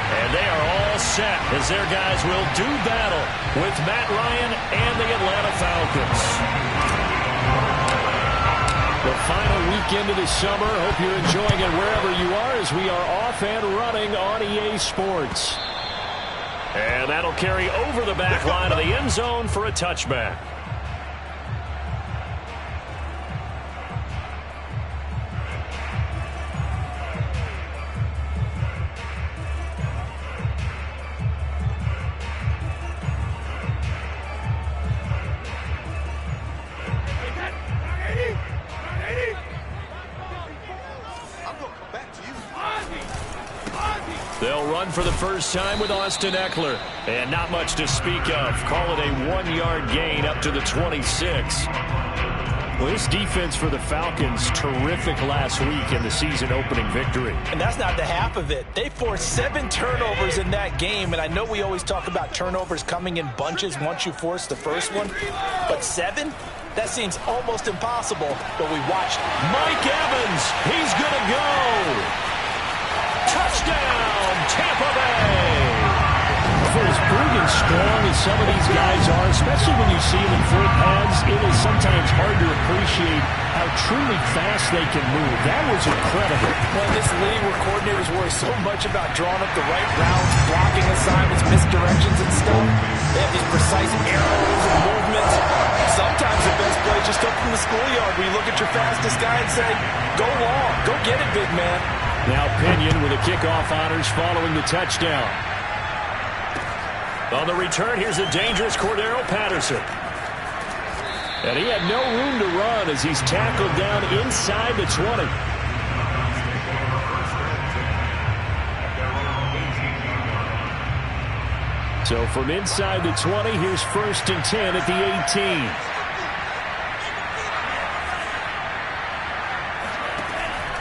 And they are all set as their guys will do battle with Matt Ryan and the Atlanta Falcons. The final weekend of the summer. Hope you're enjoying it wherever you are as we are off and running on EA Sports. And that'll carry over the back line of the end zone for a touchback. They'll run for the first time with Austin Eckler. And not much to speak of. Call it a 1-yard gain up to the 26. Well, this defense for the Falcons, terrific last week in the season-opening victory. And that's not the half of it. They forced 7 turnovers in that game, and I know we always talk about turnovers coming in bunches once you force the first one, but 7? That seems almost impossible, but we watched. Mike Evans, he's going to go. Touchdown, Tampa Bay! For as big and strong as some of these guys are, especially when you see them in full pads, it is sometimes hard to appreciate how truly fast they can move. That was incredible. Well, in this league where coordinators worry so much about drawing up the right routes, blocking assignments, misdirections and stuff, they have these precise arrows and movements. Sometimes the best play is just up from the schoolyard where you look at your fastest guy and say, go long, go get it, big man. Now Pinion with the kickoff honors following the touchdown. On the return, here's a dangerous Cordero Patterson. And he had no room to run as he's tackled down inside the 20. So from inside the 20, here's 1st and 10 at the 18.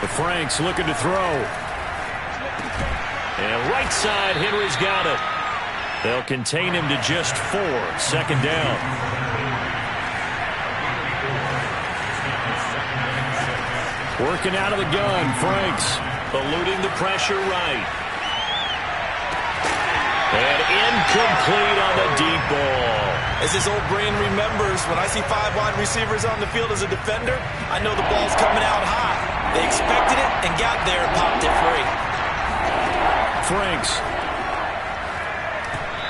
The Franks looking to throw. And right side, Henry's got it. They'll contain him to just 4. 2nd down. Working out of the gun, Franks. Eluding the pressure right. And incomplete on the deep ball. As his old brain remembers, when I see 5 wide receivers on the field as a defender, I know the ball's coming out high. They expected it and got there and popped it free. Franks.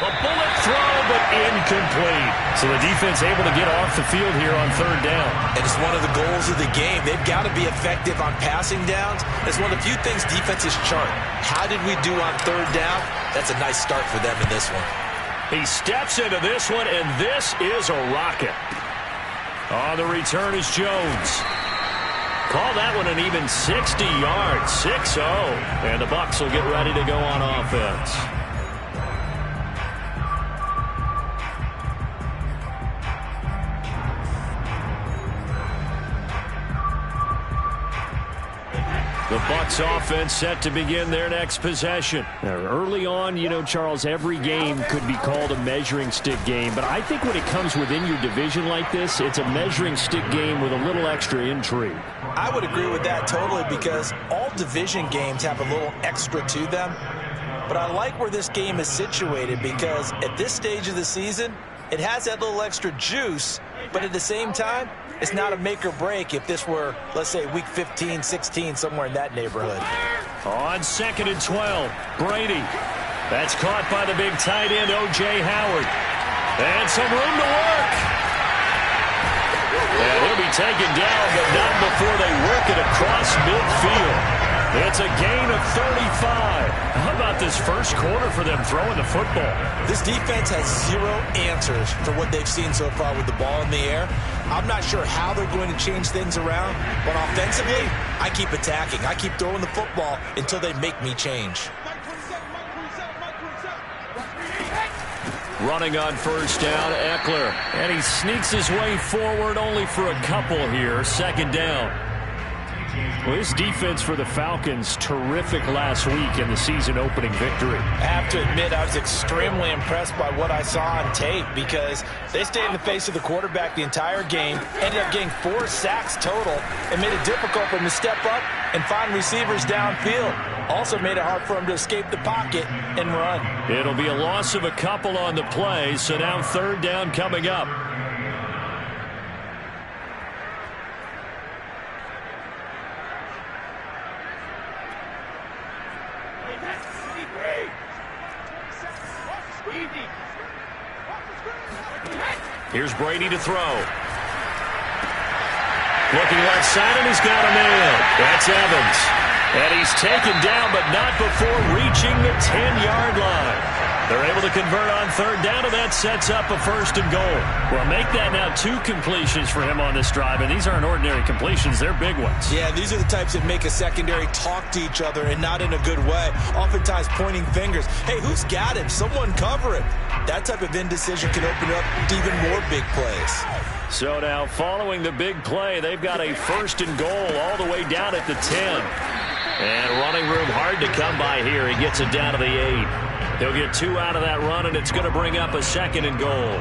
A bullet throw, but incomplete. So the defense able to get off the field here on 3rd down. And it's one of the goals of the game. They've got to be effective on passing downs. It's one of the few things defenses chart. How did we do on 3rd down? That's a nice start for them in this one. He steps into this one, and this is a rocket. On the return is Jones. Call that one an even 60 yards, 6-0. And the Bucks will get ready to go on offense. The Bucks offense set to begin their next possession. Now, early on, you know, Charles, every game could be called a measuring stick game. But I think when it comes within your division like this, it's a measuring stick game with a little extra intrigue. I would agree with that totally because all division games have a little extra to them. But I like where this game is situated because at this stage of the season, it has that little extra juice. But at the same time, it's not a make or break if this were, let's say, week 15, 16, somewhere in that neighborhood. On 2nd and 12, Brady. That's caught by the big tight end, O.J. Howard. And some room to work. And he'll be taken down, but not before they work it across midfield. It's a gain of 35. How about this first quarter for them throwing the football? This defense has 0 answers for what they've seen so far with the ball in the air. I'm not sure how they're going to change things around, but offensively, I keep attacking. I keep throwing the football until they make me change. Running on 1st down, Eckler. And he sneaks his way forward only for a couple here. 2nd down. Well, this defense for the Falcons, terrific last week in the season-opening victory. I have to admit, I was extremely impressed by what I saw on tape because they stayed in the face of the quarterback the entire game, ended up getting 4 sacks total, and made it difficult for him to step up and find receivers downfield. Also made it hard for him to escape the pocket and run. It'll be a loss of a couple on the play, so now 3rd down coming up. Here's Brady to throw. Looking left side, and he's got a man. That's Evans. And he's taken down, but not before reaching the 10-yard line. They're able to convert on 3rd down, and that sets up a 1st and goal. Well, make that now 2 completions for him on this drive, and these aren't ordinary completions. They're big ones. Yeah, these are the types that make a secondary talk to each other, and not in a good way. Oftentimes pointing fingers. Hey, who's got him? Someone cover him. That type of indecision can open up to even more big plays. So now, following the big play, they've got a 1st and goal all the way down at the 10. And running room hard to come by here. He gets it down to the 8. They'll get 2 out of that run, and it's going to bring up a 2nd and goal.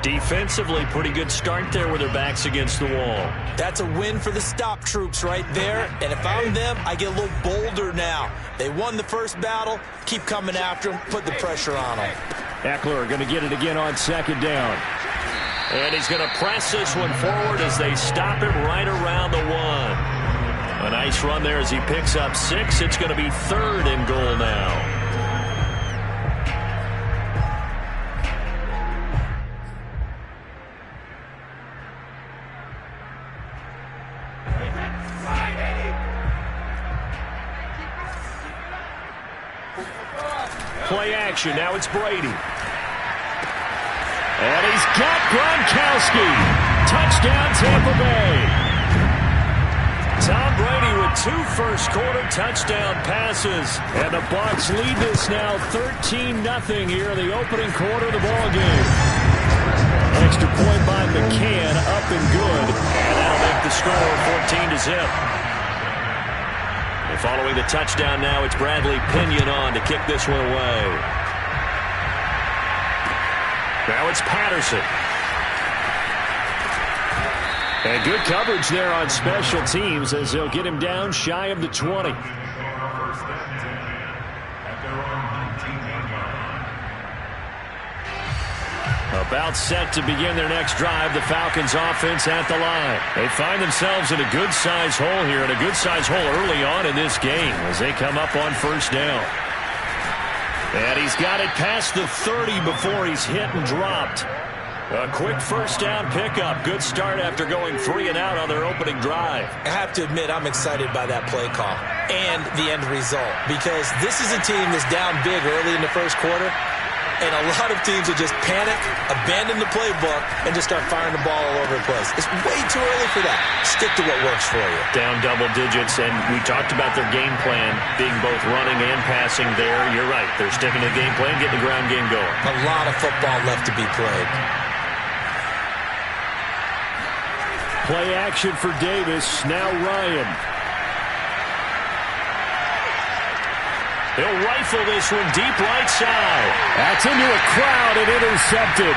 Defensively, pretty good start there with their backs against the wall. That's a win for the stop troops right there. And if I'm them, I get a little bolder now. They won the first battle. Keep coming after them. Put the pressure on them. Eckler going to get it again on 2nd down. And he's going to press this one forward as they stop him right around the 1. A nice run there as he picks up 6. It's going to be 3rd and goal now. Play action. Now it's Brady. And he's got Gronkowski. Touchdown, Tampa Bay. Tom Brady with 2 first-quarter touchdown passes. And the Bucks lead this now 13-0 here in the opening quarter of the ballgame. Extra point by McCann, up and good. And that'll make the score 14-0. And following the touchdown now, it's Bradley Pinion on to kick this one away. Now it's Patterson. And good coverage there on special teams as they'll get him down shy of the 20. About set to begin their next drive, the Falcons offense at the line. They find themselves in a good-sized hole here, and a good-sized hole early on in this game as they come up on 1st down. And he's got it past the 30 before he's hit and dropped. A quick 1st down pickup. Good start after going 3 and out on their opening drive. I have to admit, I'm excited by that play call and the end result because this is a team that's down big early in the first quarter. And a lot of teams will just panic, abandon the playbook, and just start firing the ball all over the place. It's way too early for that. Stick to what works for you. Down double digits, and we talked about their game plan being both running and passing there. You're right. They're sticking to the game plan, getting the ground game going. A lot of football left to be played. Play action for Davis. Now Ryan. He'll rifle this one deep right side. That's into a crowd and intercepted.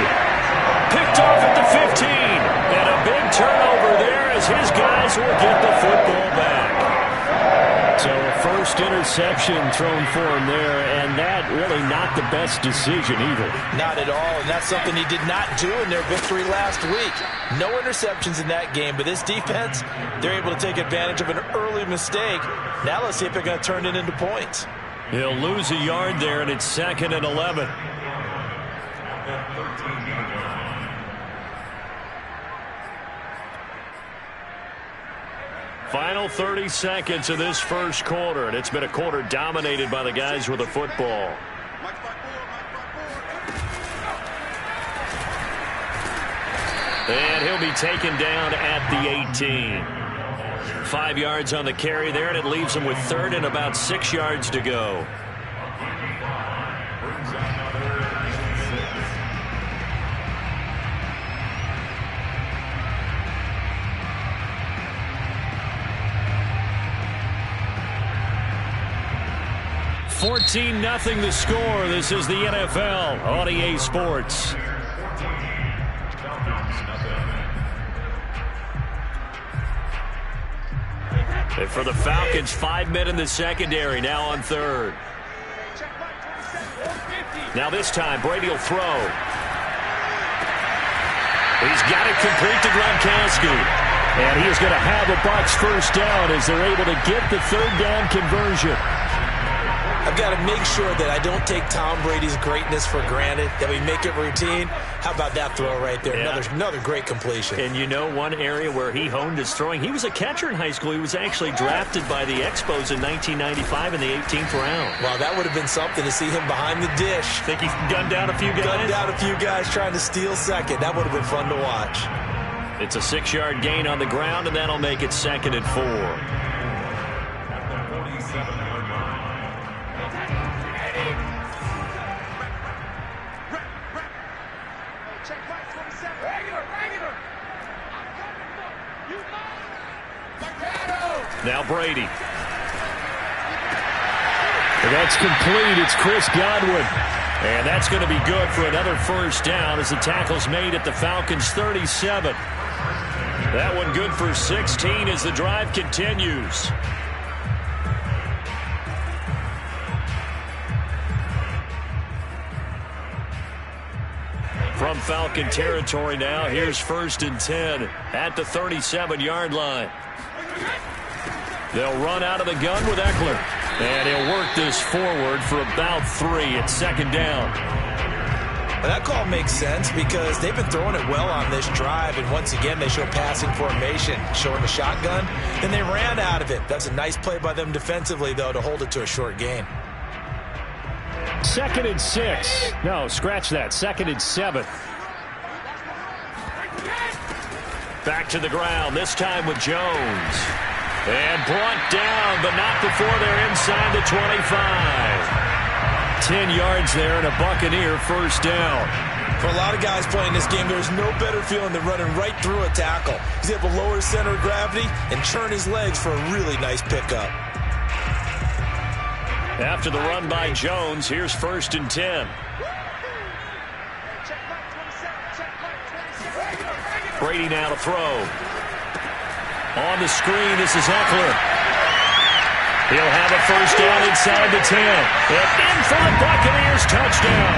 Picked off at the 15. And a big turnover there as his guys will get the football back. So a first interception thrown for him there, and that really not the best decision either. Not at all, and that's something he did not do in their victory last week. No interceptions in that game, but this defense, they're able to take advantage of an early mistake. Now let's see if they're going to turn it into points. He'll lose a yard there, and it's 2nd and 11. Final 30 seconds of this first quarter, and it's been a quarter dominated by the guys with the football. And he'll be taken down at the 18. 5 yards on the carry there, and it leaves him with 3rd and about 6 yards to go. 14-0 the score. This is the NFL on EA Sports. And for the Falcons, 5 men in the secondary, now on third. Now this time, Brady will throw. He's got it complete to Gronkowski. And he is going to have a Bucks first down as they're able to get the third down conversion. I've got to make sure that I don't take Tom Brady's greatness for granted, that we make it routine. How about that throw right there? Yeah. Another great completion. And you know one area where he honed his throwing? He was a catcher in high school. He was actually drafted by the Expos in 1995 in the 18th round. Wow, that would have been something to see him behind the dish. Think he gunned down a few guys? Gunned down a few guys trying to steal second. That would have been fun to watch. It's a 6-yard gain on the ground, and that'll make it 2nd and 4. Now Brady. And that's complete. It's Chris Godwin. And that's going to be good for another first down as the tackle's made at the Falcons' 37. That one good for 16 as the drive continues. From Falcon territory now, here's 1st and 10 at the 37-yard line. They'll run out of the gun with Eckler. And he'll work this forward for about 3 at 2nd down. Well, that call makes sense because they've been throwing it well on this drive. And once again, they show passing formation, showing the shotgun. Then they ran out of it. That's a nice play by them defensively, though, to hold it to a short gain. 2nd and 6. No, scratch that. 2nd and 7. Back to the ground, this time with Jones. And brought down, but not before they're inside the 25. 10 yards there and a Buccaneer first down. For a lot of guys playing this game, there's no better feeling than running right through a tackle. He's able to lower his center of gravity and churn his legs for a really nice pickup. After the run by Jones, here's 1st and 10. Brady now to throw. On the screen, this is Eckler. He'll have a first down inside the 10. And in for the Buccaneers touchdown.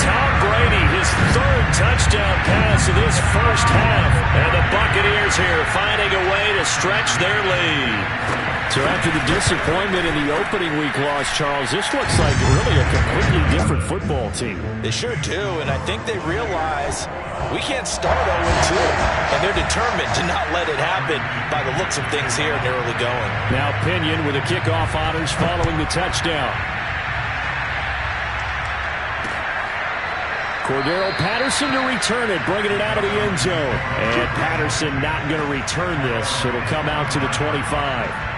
Tom Brady, his 3rd touchdown pass of this first half. And the Buccaneers here finding a way to stretch their lead. So after the disappointment in the opening week loss, Charles, this looks like really a completely different football team. They sure do, and I think they realize we can't start 0-2, and they're determined to not let it happen by the looks of things here in the early going. Now Pinion with the kickoff honors following the touchdown. Cordero Patterson to return it, bringing it out of the end zone. And Patterson not going to return this. It'll come out to the 25.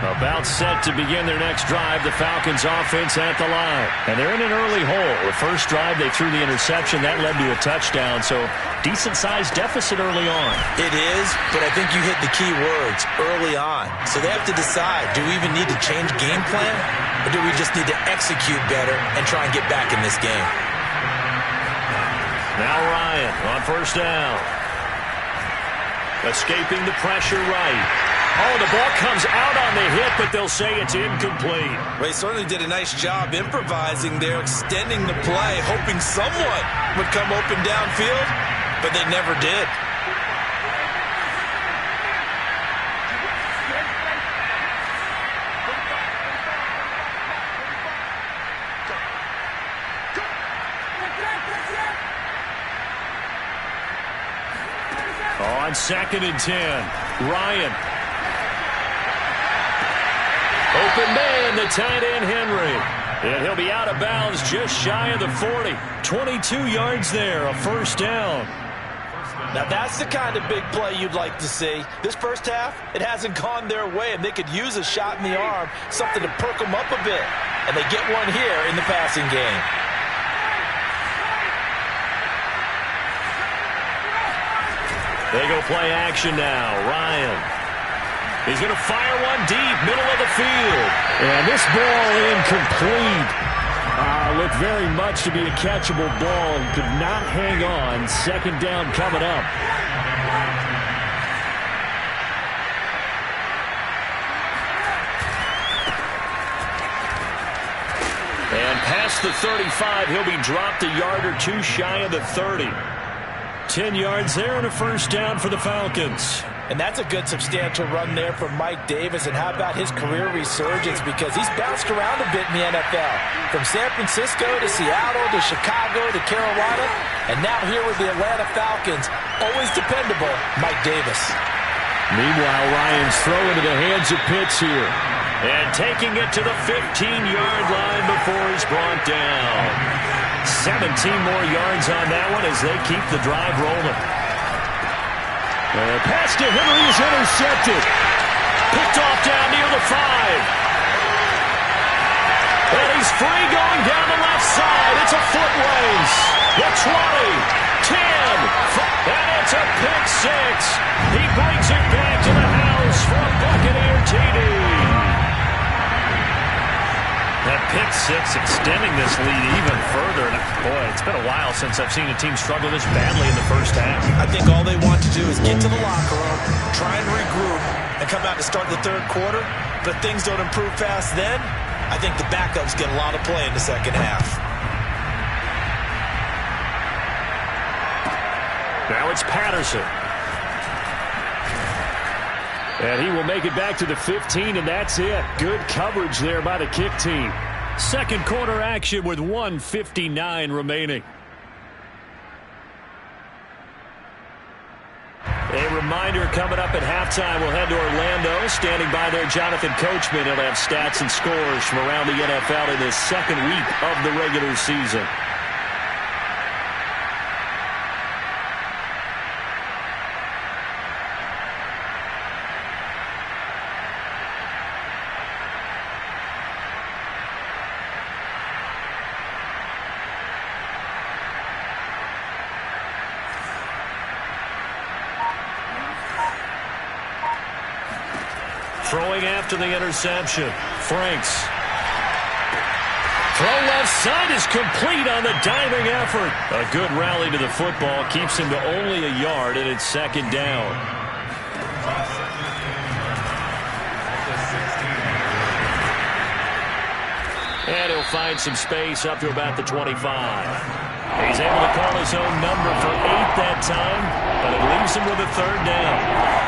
About set to begin their next drive, the Falcons offense at the line. And they're in an early hole. The first drive, they threw the interception. That led to a touchdown, so decent-sized deficit early on. It is, but I think you hit the key words, early on. So they have to decide, do we even need to change game plan, or do we just need to execute better and try and get back in this game? Now Ryan on first down. Escaping the pressure right. Oh, the ball comes out on the hit, but they'll say it's incomplete. Well, he certainly did a nice job improvising there, extending the play, hoping someone would come open downfield, but they never did. On 2nd and 10, Ryan. Open man, the tight end, Henry. And he'll be out of bounds just shy of the 40. 22 yards there, a first down. Now that's the kind of big play you'd like to see. This first half, it hasn't gone their way, and they could use a shot in the arm, something to perk them up a bit. And they get one here in the passing game. They go play action now. Ryan. He's going to fire one deep, middle of the field. And this ball incomplete. Looked very much to be a catchable ball and could not hang on. Second down coming up. And past the 35, he'll be dropped a yard or two shy of the 30. 10 yards there and a first down for the Falcons. And that's a good substantial run there from Mike Davis. And how about his career resurgence? Because he's bounced around a bit in the NFL. From San Francisco to Seattle to Chicago to Carolina. And now here with the Atlanta Falcons. Always dependable, Mike Davis. Meanwhile, Ryan's throw into the hands of Pitts here. And taking it to the 15-yard line before he's brought down. 17 more yards on that one as they keep the drive rolling. And pass to Henry is intercepted. Picked off down near the 5. And he's free going down the left side. It's a foot race. The 20, 10, and it's a pick six. He brings it back to the house for a Buccaneer TD. That pick six extending this lead even further. And boy, it's been a while since I've seen a team struggle this badly in the first half. I think all they want to do is get to the locker room, try and regroup, and come out to start the third quarter. But if things don't improve fast then, I think the backups get a lot of play in the second half. Now it's Patterson. And he will make it back to the 15, and that's it. Good coverage there by the kick team. Second quarter action with 1:59 remaining. A reminder coming up at halftime, we'll head to Orlando. Standing by there, Jonathan Coachman. He'll have stats and scores from around the NFL in this second week of the regular season. Throwing after the interception. Franks. Throw left side is complete on the diving effort. A good rally to the football keeps him to only a yard, and it's second down. And he'll find some space up to about the 25. He's able to call his own number for 8 that time, but it leaves him with a third down.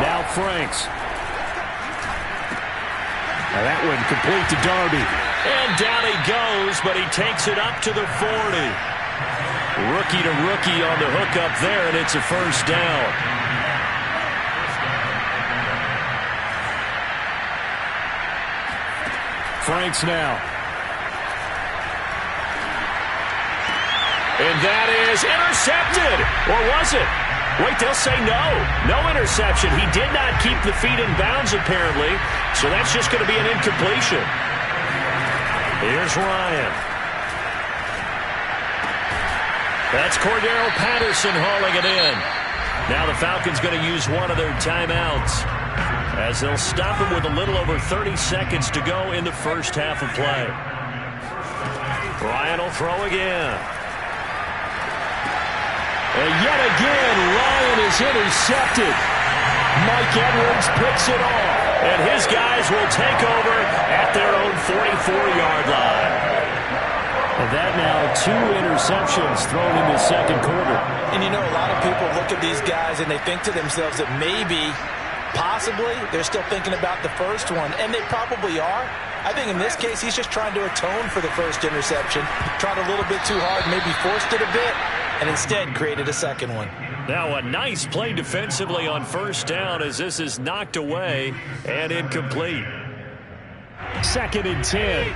Now Franks. Now that one complete to Darby. And down he goes, but he takes it up to the 40. Rookie to rookie on the hook up there, and it's a first down. Franks now. And that is intercepted. Or was it? Wait, they'll say no. No interception. He did not keep the feet in bounds, apparently. So that's just going to be an incompletion. Here's Ryan. That's Cordero Patterson hauling it in. Now the Falcons going to use one of their timeouts, as they'll stop him with a little over 30 seconds to go in the first half of play. Ryan will throw again. And yet again, Ryan is intercepted. Mike Edwards picks it off. And his guys will take over at their own 44-yard line. And that now 2 interceptions thrown in the second quarter. And you know, a lot of people look at these guys and they think to themselves that maybe, possibly, they're still thinking about the first one. And they probably are. I think in this case, he's just trying to atone for the first interception. Tried a little bit too hard, maybe forced it a bit, and instead created a second one. Now a nice play defensively on first down as this is knocked away and incomplete. 2nd and 10.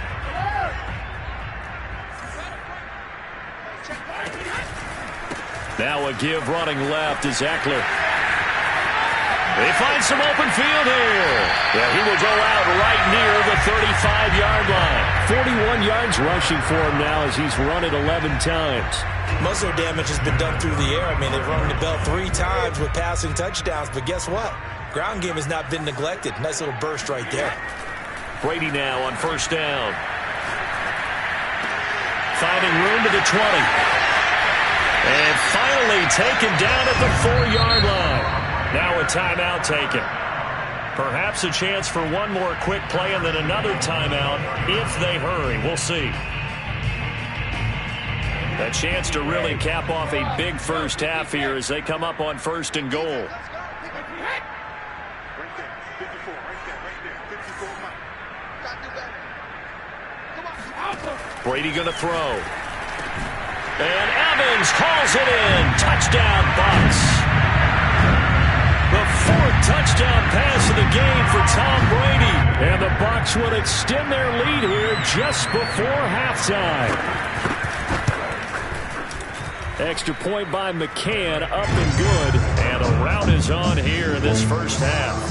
Now a give running left is Eckler. They find some open field here. Yeah, he will go out right near the 35-yard line. 41 yards rushing for him now as he's run it 11 times. Most of their damage has been done through the air. I mean, they've rung the bell 3 times with passing touchdowns, but guess what? Ground game has not been neglected. Nice little burst right there. Brady now on first down. Finding room to the 20. And finally taken down at the 4-yard line. Now a timeout taken. Perhaps a chance for one more quick play and then another timeout if they hurry. We'll see. A chance to really cap off a big first half here as they come up on first and goal. Brady going to throw. And Evans hauls it in. Touchdown, Bucks. The 4th touchdown pass of the game for Tom Brady. And the Bucks will extend their lead here just before halftime. Extra point by McCann, up and good. And a rout is on here in this first half.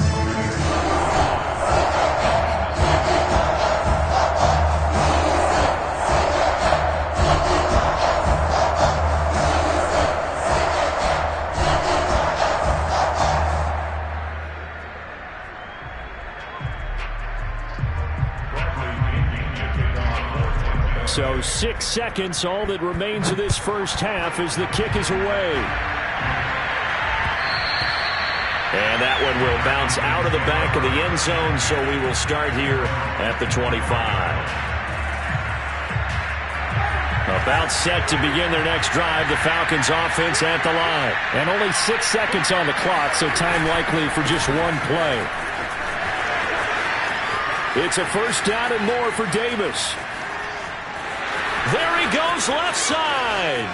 So 6 seconds, all that remains of this first half as the kick is away. And that one will bounce out of the back of the end zone, so we will start here at the 25. About set to begin their next drive, the Falcons offense at the line. And only 6 seconds on the clock, so time likely for just one play. It's a first down and more for Davis. There he goes left side.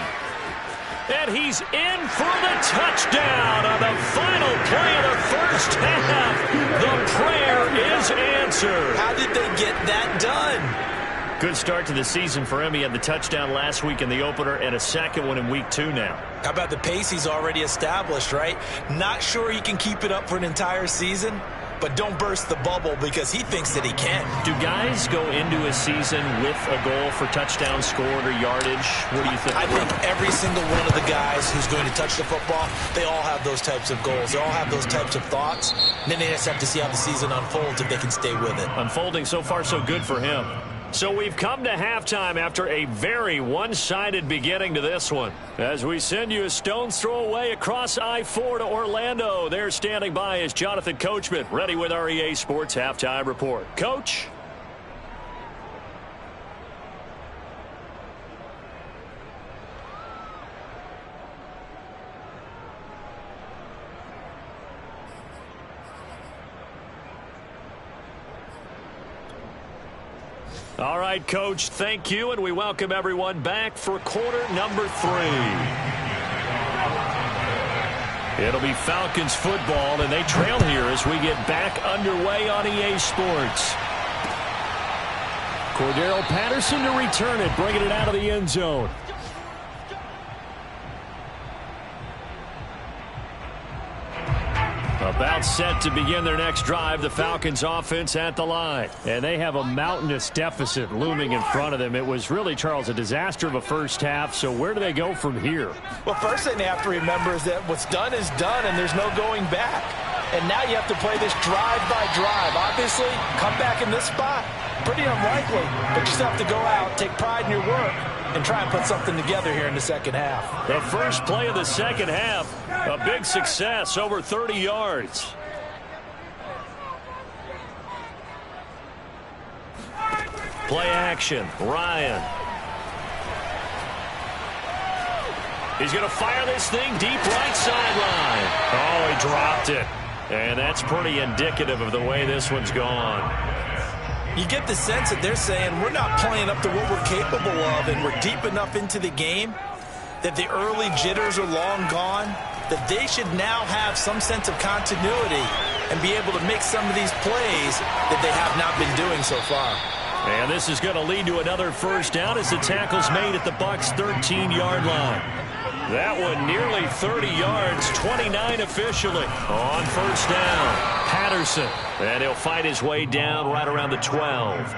And he's in for the touchdown on the final play of the first half. The prayer is answered. How did they get that done? Good start to the season for him. He had the touchdown last week in the opener and a second one in week 2 now. How about the pace he's already established, right? Not sure he can keep it up for an entire season, but don't burst the bubble because he thinks that he can. Do guys go into a season with a goal for touchdown scored or yardage? What do you think? I think every single one of the guys who's going to touch the football, they all have those types of goals. They all have those types of thoughts. And then they just have to see how the season unfolds if they can stay with it. Unfolding so far so good for him. So we've come to halftime after a very one-sided beginning to this one. As we send you a stone's throw away across I-4 to Orlando. There standing by is Jonathan Coachman, ready with our EA Sports Halftime Report. Coach? All right, Coach, thank you, and we welcome everyone back for quarter number 3. It'll be Falcons football, and they trail here as we get back underway on EA Sports. Cordero Patterson to return it, bringing it out of the end zone. About set to begin their next drive, the Falcons offense at the line. And they have a mountainous deficit looming in front of them. It was really, Charles, a disaster of a first half. So where do they go from here? Well, first thing they have to remember is that what's done is done and there's no going back. And now you have to play this drive by drive. Obviously, come back in this spot, pretty unlikely. But you still have to go out, take pride in your work, and try and put something together here in the second half. The first play of the second half, a big success, over 30 yards. Play action, Ryan. He's going to fire this thing deep right sideline. Oh, he dropped it. And that's pretty indicative of the way this one's gone. You get the sense that they're saying we're not playing up to what we're capable of, and we're deep enough into the game that the early jitters are long gone, that they should now have some sense of continuity and be able to make some of these plays that they have not been doing so far. And this is going to lead to another first down as the tackle's made at the Bucks' 13-yard line. That one nearly 30 yards, 29 officially. On first down, Patterson. And he'll fight his way down right around the 12.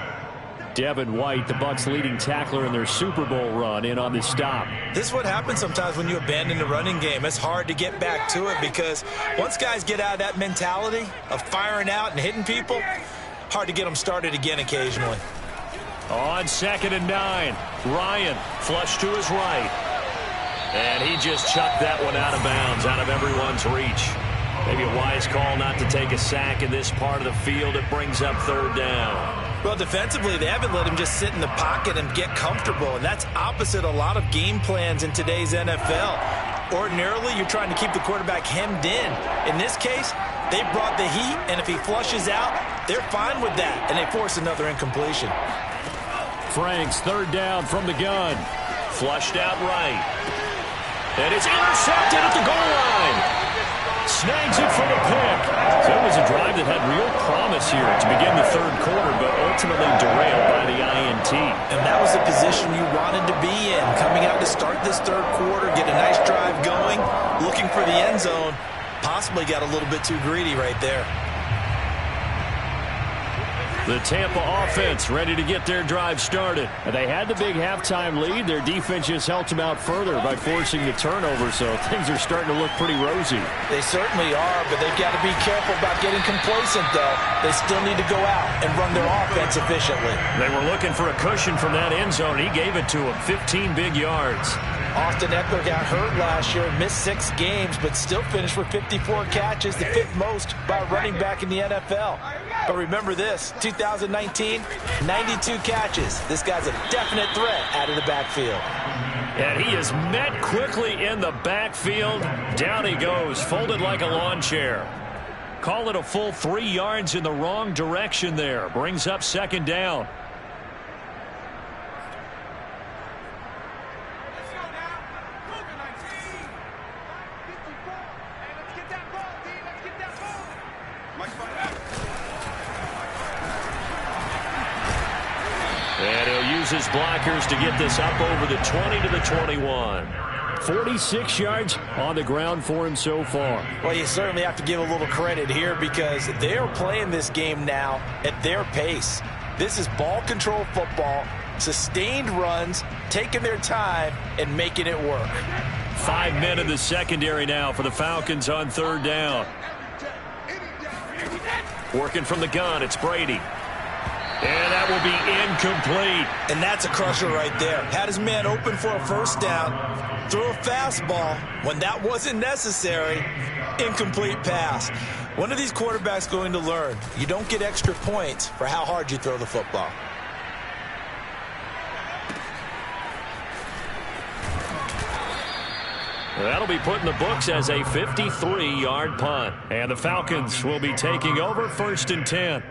Devin White, the Bucks' leading tackler in their Super Bowl run, in on this stop. This is what happens sometimes when you abandon the running game. It's hard to get back to it because once guys get out of that mentality of firing out and hitting people, hard to get them started again occasionally. On 2nd and 9, Ryan flush to his right. And he just chucked that one out of bounds, out of everyone's reach. Maybe a wise call not to take a sack in this part of the field. It brings up 3rd down. Well, defensively, they haven't let him just sit in the pocket and get comfortable, and that's opposite a lot of game plans in today's NFL. Ordinarily, you're trying to keep the quarterback hemmed in. In this case, they brought the heat, and if he flushes out, they're fine with that, and they force another incompletion. Franks, 3rd down from the gun. Flushed out right. And it's intercepted at the goal line. Snags it for the pick. So it was a drive that had real promise here to begin the 3rd quarter, but ultimately derailed by the INT. And that was the position you wanted to be in. Coming out to start this 3rd quarter, get a nice drive going, looking for the end zone. Possibly got a little bit too greedy right there. The Tampa offense ready to get their drive started. They had the big halftime lead. Their defense just helped them out further by forcing the turnover, so things are starting to look pretty rosy. They certainly are, but they've got to be careful about getting complacent, though. They still need to go out and run their offense efficiently. They were looking for a cushion from that end zone. He gave it to them, 15 big yards. Austin Eckler got hurt last year and missed 6 games, but still finished with 54 catches, the 5th most by a running back in the NFL. But remember this, 2019, 92 catches. This guy's a definite threat out of the backfield. And he is met quickly in the backfield. Down he goes, folded like a lawn chair. Call it a full 3 yards in the wrong direction there. Brings up 2nd down. And he'll use his blockers to get this up over the 20 to the 21. 46 yards on the ground for him so far. Well, you certainly have to give a little credit here because they are playing this game now at their pace. This is ball control football, sustained runs, taking their time, and making it work. 5 men in the secondary now for the Falcons on 3rd down. Working from the gun, it's Brady. And that will be incomplete. And that's a crusher right there. Had his man open for a 1st down, threw a fastball when that wasn't necessary. Incomplete pass. When are these quarterbacks going to learn? You don't get extra points for how hard you throw the football. That'll be put in the books as a 53-yard punt. And the Falcons will be taking over 1st and 10.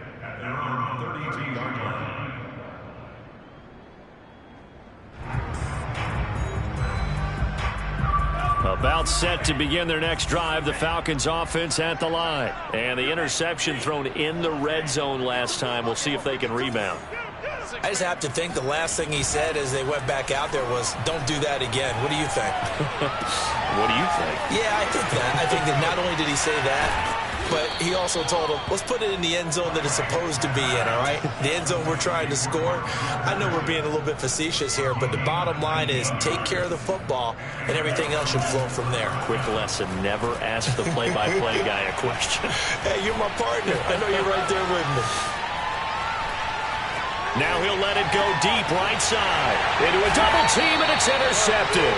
About set to begin their next drive, the Falcons offense at the line. And the interception thrown in the red zone last time. We'll see if they can rebound. I just have to think the last thing he said as they went back out there was, don't do that again. What do you think? What do you think? Yeah, I think that. I think that not only did he say that, but he also told him, let's put it in the end zone that it's supposed to be in, all right? The end zone we're trying to score. I know we're being a little bit facetious here, but the bottom line is take care of the football, and everything else should flow from there. Quick lesson, never ask the play-by-play guy a question. Hey, you're my partner. I know you're right there with me. Now he'll let it go deep right side. Into a double team, and it's intercepted.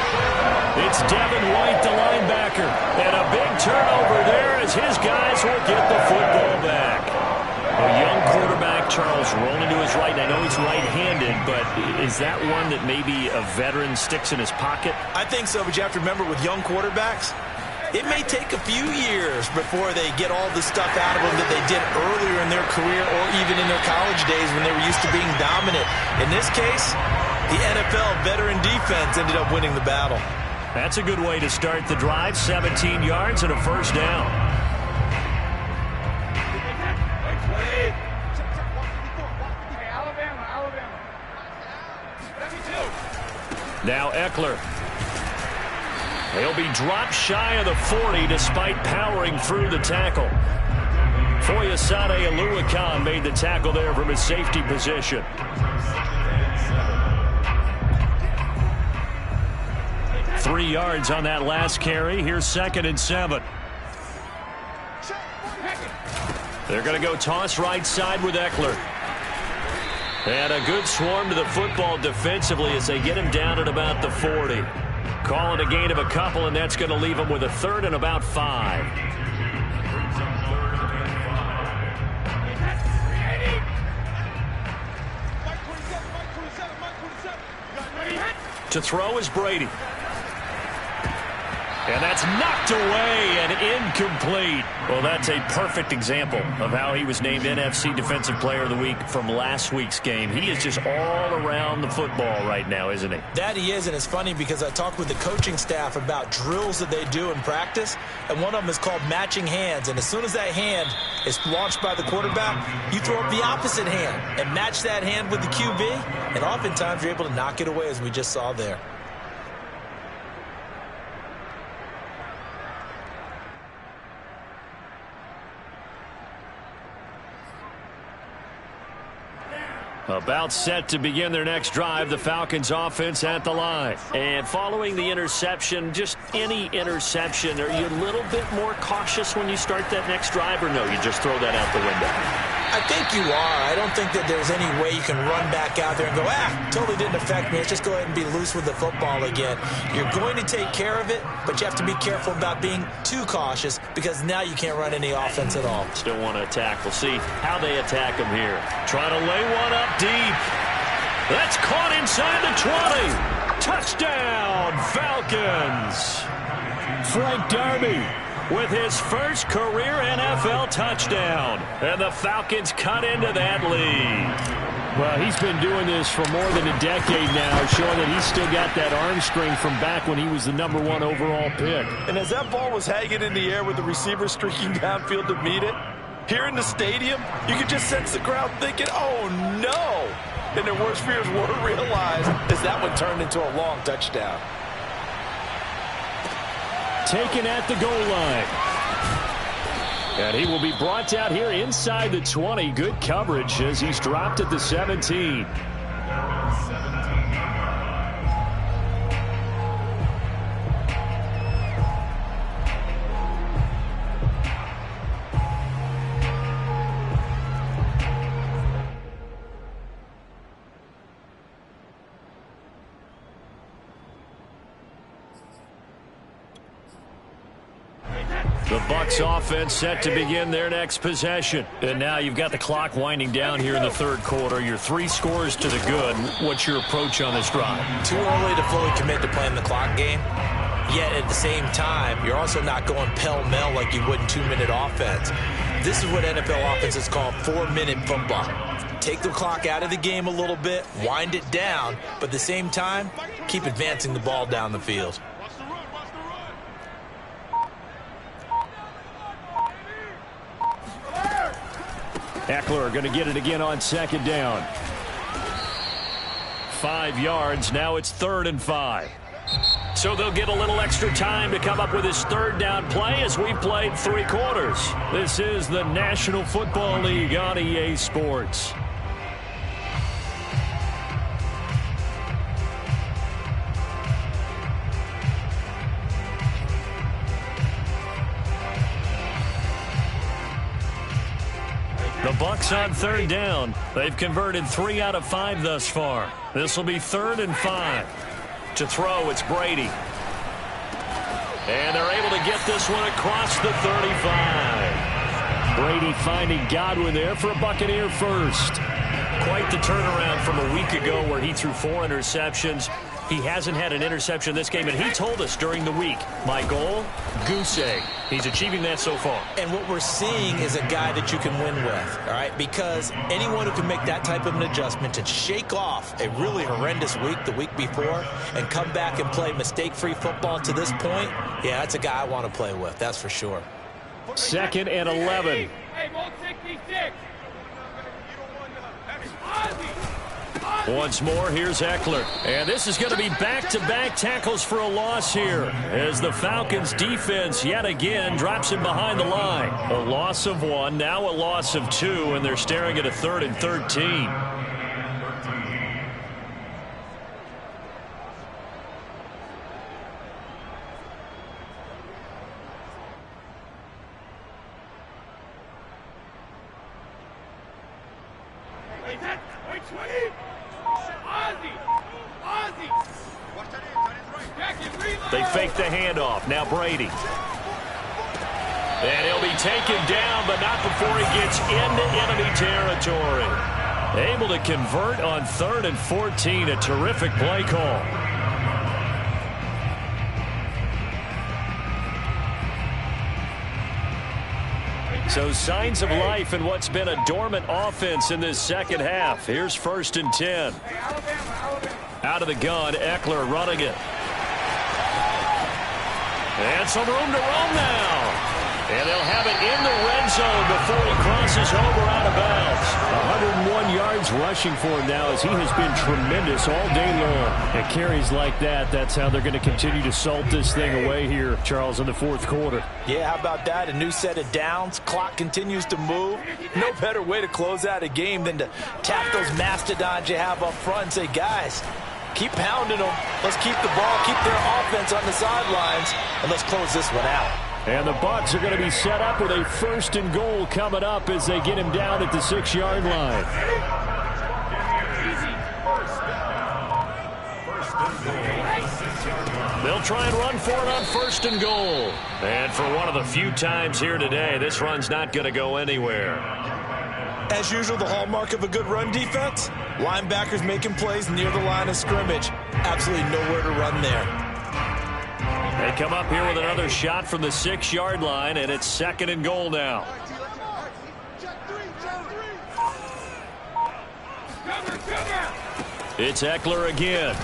It's Devin White, the linebacker. And a big turnover there as his guys will get the football back. A young quarterback, Charles, rolling to his right. I know he's right-handed, but is that one that maybe a veteran sticks in his pocket? I think so, but you have to remember with young quarterbacks, it may take a few years before they get all the stuff out of them that they did earlier in their career or even in their college days when they were used to being dominant. In this case, the NFL veteran defense ended up winning the battle. That's a good way to start the drive. 17 yards and a 1st down. Now Eckler. He'll be dropped shy of the 40 despite powering through the tackle. NML Wk made the tackle there from his safety position. Three yards on that last carry. Here's 2nd and 7. They're going to go toss right side with Eckler. And a good swarm to the football defensively as they get him down at about the 40. Calling a gain of a couple, and that's going to leave him with a 3rd and about 5. To throw is Brady. And that's knocked away and incomplete. Well, that's a perfect example of how he was named NFC Defensive Player of the Week from last week's game. He is just all around the football right now, isn't he? That he is, and it's funny because I talked with the coaching staff about drills that they do in practice, and one of them is called matching hands. And as soon as that hand is launched by the quarterback, you throw up the opposite hand and match that hand with the QB, and oftentimes you're able to knock it away, as we just saw there. About set to begin their next drive, the Falcons offense at the line. And following the interception, just any interception, are you a little bit more cautious when you start that next drive, or no, you just throw that out the window? I think you are. I don't think that there's any way you can run back out there and go, totally didn't affect me. Let's just go ahead and be loose with the football again. You're going to take care of it, but you have to be careful about being too cautious because now you can't run any offense at all. Still want to attack. We'll see how they attack him here. Trying to lay one up deep. That's caught inside the 20. Touchdown, Falcons. Frank Darby with his first career NFL touchdown. And the Falcons cut into that lead. Well, he's been doing this for more than a decade now, showing that he's still got that arm strength from back when he was the #1 overall pick. And as that ball was hanging in the air with the receiver streaking downfield to meet it, here in the stadium, you could just sense the crowd thinking, oh, no. And their worst fears were realized as that one turned into a long touchdown. Taken at the goal line. And he will be brought out here inside the 20. Good coverage as he's dropped at the 17. The Bucks offense set to begin their next possession. And now you've got the clock winding down here in the third quarter. You're 3 scores to the good. What's your approach on this drive? Too early to fully commit to playing the clock game. Yet at the same time, you're also not going pell-mell like you would in 2-minute offense. This is what NFL offenses call 4-minute football. Take the clock out of the game a little bit, wind it down, but at the same time, keep advancing the ball down the field. Eckler going to get it again on 2nd down. 5 yards. Now it's 3rd and 5. So they'll get a little extra time to come up with his 3rd down play as we've played 3 quarters. This is the National Football League on EA Sports. The Bucks on 3rd down. They've converted 3 out of 5 thus far. This will be 3rd and 5. To throw, it's Brady. And they're able to get this one across the 35. Brady finding Godwin there for a Buccaneer first. Quite the turnaround from a week ago where he threw 4 interceptions. He hasn't had an interception this game, and he told us during the week, my goal, goose egg. He's achieving that so far. And what we're seeing is a guy that you can win with, all right? Because anyone who can make that type of an adjustment to shake off a really horrendous week the week before and come back and play mistake-free football to this point, yeah, that's a guy I want to play with, that's for sure. 2nd and 11. Hey, 166. Once more, here's Eckler. And this is going to be back-to-back tackles for a loss here as the Falcons defense yet again drops him behind the line. A loss of 1, now a loss of 2, and they're staring at a 3rd and 13. They fake the handoff. Now Brady. And he'll be taken down, but not before he gets into enemy territory. Able to convert on 3rd and 14. A terrific play call. So signs of life in what's been a dormant offense in this second half. Here's 1st and 10. Out of the gun, Eckler running it. And some room to roam now. And they'll have it in the red zone before he crosses over out of bounds. 101 yards rushing for him now as he has been tremendous all day long. And carries like that, that's how they're going to continue to salt this thing away here, Charles, in the 4th quarter. Yeah, how about that? A new set of downs. Clock continues to move. No better way to close out a game than to tap those mastodons you have up front and say, guys, keep pounding them. Let's keep the ball, keep their offense on the sidelines, and let's close this one out. And the Bucks are going to be set up with a 1st and goal coming up as they get him down at the 6-yard line. They'll try and run for it on 1st and goal. And for one of the few times here today, this run's not going to go anywhere. As usual, the hallmark of a good run defense, linebackers making plays near the line of scrimmage. Absolutely nowhere to run there. They come up here with another shot from the 6-yard line, and it's 2nd and goal now. It's Eckler again.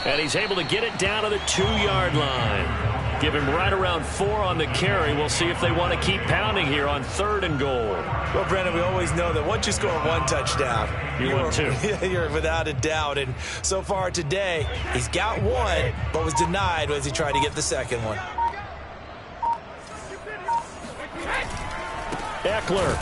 And he's able to get it down to the 2-yard line. Give him right around 4 on the carry. We'll see if they want to keep pounding here on 3rd and goal. Well, Brandon, we always know that once you score 1 touchdown, you win 2. You're without a doubt. And so far today, he's got 1, but was denied as he tried to get the 2nd one. Eckler.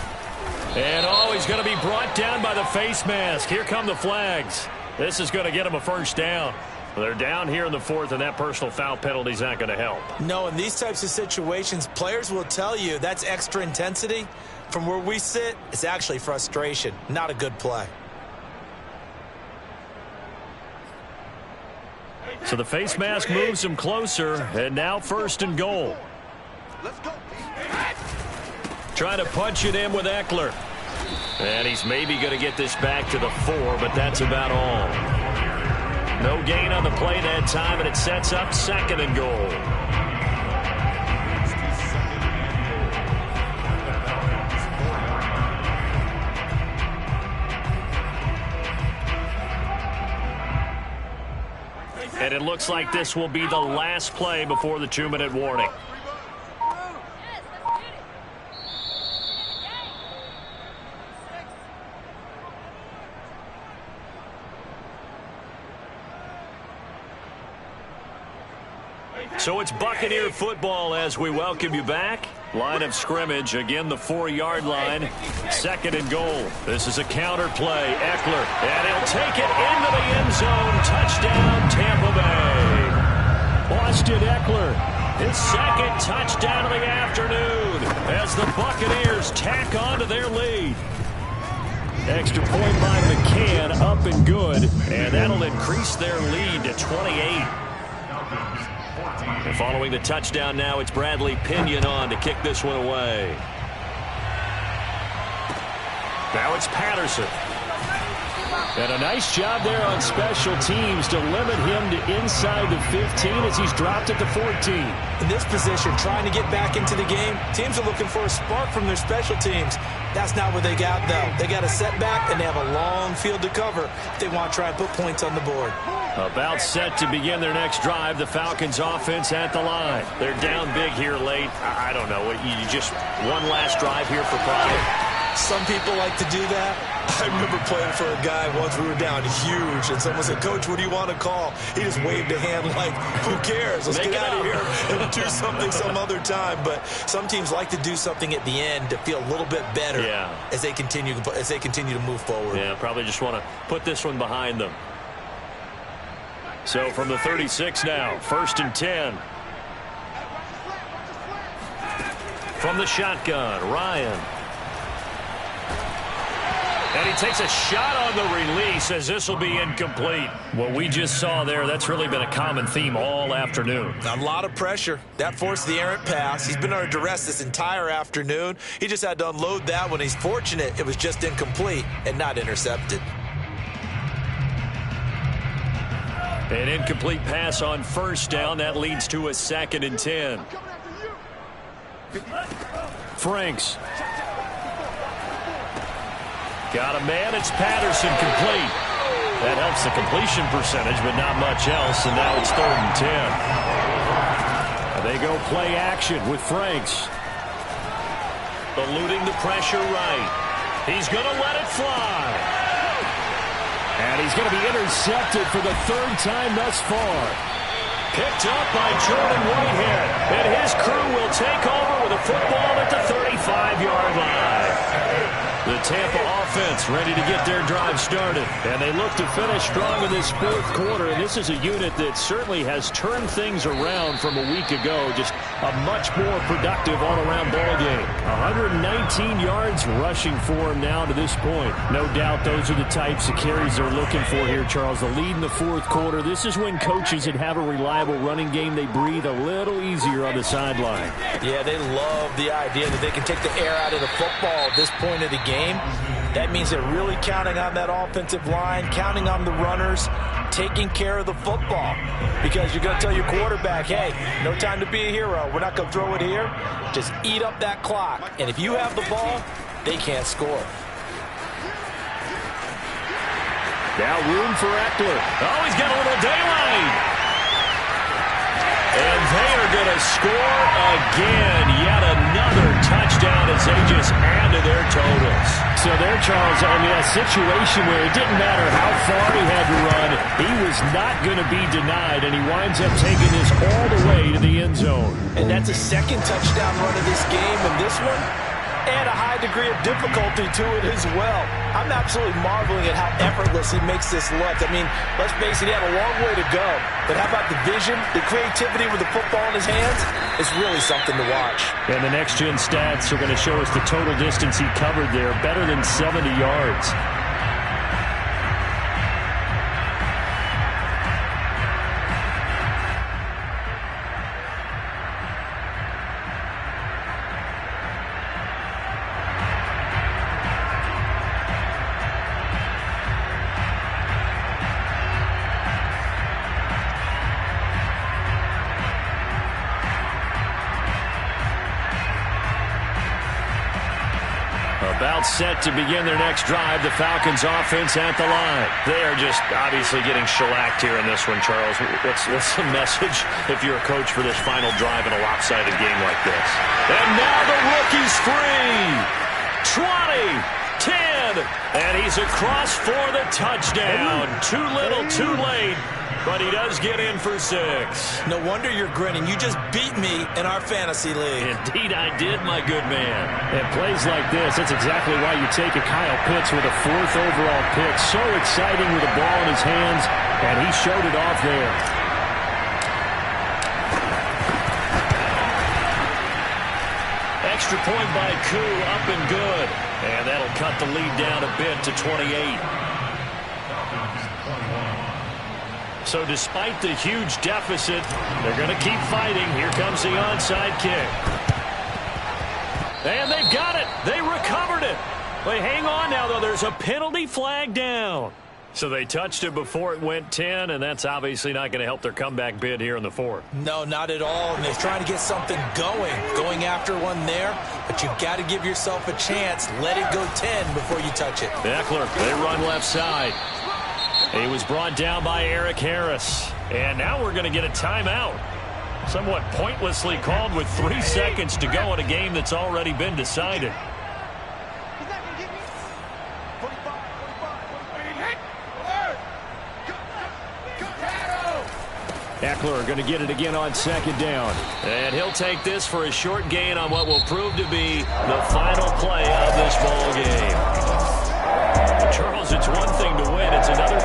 And, he's going to be brought down by the face mask. Here come the flags. This is going to get him a 1st down. They're down here in the 4th, and that personal foul penalty is not going to help. No, in these types of situations, players will tell you that's extra intensity. From where we sit, it's actually frustration. Not a good play. So the face mask moves him closer, and now 1st and goal. Let's go. Trying to punch it in with Eckler. And he's maybe going to get this back to the 4, but that's about all. No gain on the play that time, and it sets up 2nd and goal. And it looks like this will be the last play before the 2-minute warning. So it's Buccaneer football as we welcome you back. Line of scrimmage, again the 4-yard line. 2nd and goal. This is a counter play. Eckler, and he'll take it into the end zone. Touchdown, Tampa Bay. Austin Eckler, his 2nd touchdown of the afternoon as the Buccaneers tack on to their lead. Extra point by McCann, up and good, and that'll increase their lead to 28. And following the touchdown now, it's Bradley Pinion on to kick this one away. Now it's Patterson. And a nice job there on special teams to limit him to inside the 15 as he's dropped at the 14. In this position, trying to get back into the game, teams are looking for a spark from their special teams. That's not what they got, though. They got a setback, and they have a long field to cover if they want to try and put points on the board. About set to begin their next drive. The Falcons offense at the line. They're down big here late. I don't know. You just one last drive here for pride. Some people like to do that. I remember playing for a guy once. We were down huge, and someone said, "Coach, what do you want to call?" He just waved a hand like, "Who cares? Let's get out of here and do something some other time." But some teams like to do something at the end to feel a little bit better as they continue to move forward. Yeah, probably just want to put this one behind them. So from the 36 now, 1st and 10. From the shotgun, Ryan. And he takes a shot on the release as this will be incomplete. What we just saw there, that's really been a common theme all afternoon. A lot of pressure. That forced the errant pass. He's been under duress this entire afternoon. He just had to unload that one. He's fortunate it was just incomplete and not intercepted. An incomplete pass on 1st down. That leads to a 2nd and 10. Franks. Got a man. It's Patterson, complete. That helps the completion percentage, but not much else. And now it's 3rd and 10. They go play action with Franks. Eluding the pressure right. He's going to let it fly. And he's going to be intercepted for the 3rd time thus far. Picked up by Jordan Whitehead. And his crew will take over with a football at the 35-yard line. The Tampa offense ready to get their drive started. And they look to finish strong in this 4th quarter. And this is a unit that certainly has turned things around from a week ago. Just a much more productive all-around ball game. 119 yards rushing for him now to this point. No doubt those are the types of carries they're looking for here, Charles. The lead in the 4th quarter. This is when coaches that have a reliable running game, they breathe a little easier on the sideline. Yeah, they love the idea that they can take the air out of the football at this point of the game. That means they're really counting on that offensive line, counting on the runners, taking care of the football. Because you're going to tell your quarterback, hey, no time to be a hero. We're not going to throw it here. Just eat up that clock. And if you have the ball, they can't score. Now room for Eckler. Oh, he's got a little daylight. And they are going to score again. Yet another touchdown as they just add to their totals. So there, Charles, I mean, a situation where it didn't matter how far he had to run, he was not going to be denied, and he winds up taking this all the way to the end zone. And that's a 2nd touchdown run of this game, and this one, and a high degree of difficulty to it as well. I'm absolutely marveling at how effortless he makes this look. I mean, let's face it, he had a long way to go. But how about the vision, the creativity with the football in his hands? It's really something to watch. And the next-gen stats are going to show us the total distance he covered there, better than 70 yards. About set to begin their next drive. The Falcons offense at the line. They are just obviously getting shellacked here in this one, Charles. What's the message if you're a coach for this final drive in a lopsided game like this? And now the rookie's free. 20, 10, and he's across for the touchdown. Too little, too late. But he does get in for 6. No wonder you're grinning. You just beat me in our fantasy league. Indeed I did, my good man. And plays like this, that's exactly why you take a Kyle Pitts with a 4th overall pick. So exciting with the ball in his hands, and he showed it off there. Extra point by Koo, up and good. And that'll cut the lead down a bit to 28. So despite the huge deficit, they're going to keep fighting. Here comes the onside kick. And they've got it. They recovered it. But hang on now, though. There's a penalty flag down. So they touched it before it went 10, and that's obviously not going to help their comeback bid here in the 4th. No, not at all. And they're trying to get something going after one there. But you've got to give yourself a chance. Let it go 10 before you touch it. Eckler, they run left side. He was brought down by Eric Harris. And now we're going to get a timeout. Somewhat pointlessly called with 3 seconds to go in a game that's already been decided. Eckler going to get it again on second down. And he'll take this for a short gain on what will prove to be the final play of this ball game. Charles, it's one thing to win. It's another thing